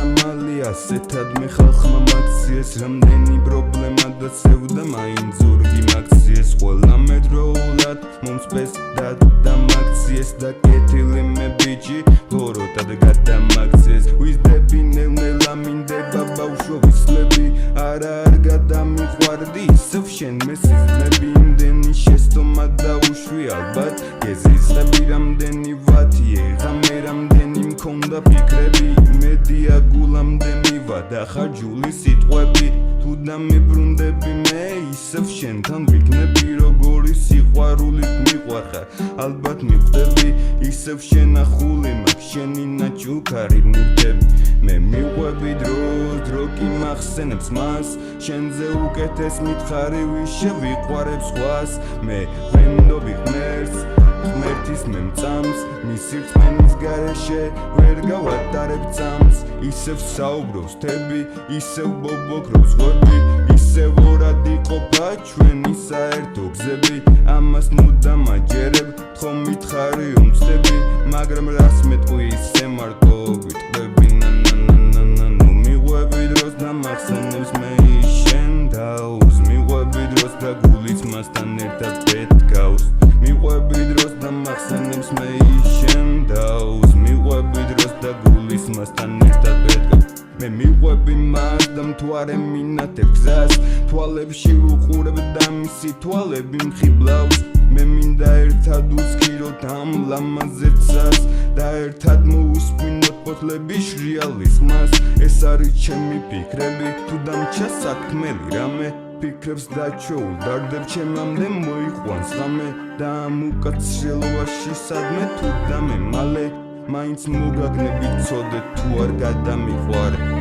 სამალი ასეთად მე ხალხმა მაქციეს რამდენი პრობლემა დაცევდა მაინც ზურგი მაქციეს ყველა მედროულად მომწეს და მაქციეს და კეთილი მე ბიჭი გოროტად გადამაქციეს ვიზდები ნელ-ნელა მინდება ბავშვო ვისლები არა არ გადამიყვარდი ისევ შენ მე სიზმები იმდენი შეცდომა დაუშვი ალბათ გეზიზები რამდენი ვათიე ღამე რამდენი მქონდა ფიქრები მედია გულამდე მივადა ხარჯული სიტყვები თუ დამიბრუნდები მე ისევ შენთან ვიქნები როგორი სიყვარულით მიყვარხარ ალბათ მიხვდები ისევ შენახული მაქვს შენი ნაჭუქარი ნივთები მე მიყვები დრო კი მახსენებს მას შენზე უკეთეს მითხარი ვის შევიყვარებ სხვას მე ვენდობი ღმერთს ღმერთის მე მწამს მისი რწმენის გარეშე ვერ გავატარებ წამს ისევ საუბრობს თები ისევ ბობოქრობს ღვები ისევ ორად იყოფა ჩვენი საერთო გზები ამას მუდამ აჯერებ თხომ მითხარი უმცდები მაგრამ რას მეტყვი ისე მარკო ვიტყვები ნუ მიყვები დროს და მახსენებს მე შენ დავს მიყვები დროს და გულიც მასთან ერთად პეთქავს მიყვები დროს და მახსენებს მე შენ დავს მიყვები დროს და გულიც მასთან ერთად პეთქავს მე მიყვები მას და მთვარე მინათებ გზას თვალებში უყურებ და მისი თვალები მხიბლავს მე მინდა ერთად უცქიროთ ამ ლამაზებსაც და ერთად მოусმინოთ ფოთლები შრიალის ხმას ეს არის ჩემი ფიქრები თუ დამჩა საქმელი რამე ფიქრებს დაჩოულ დარდებ ჩემამდე მოიყვანს ღამე და ამ უკაცრიელობაში სადმე თუ და მე მალე მაინც მოგაგნები ცოდე თუ არ გადამიყვარე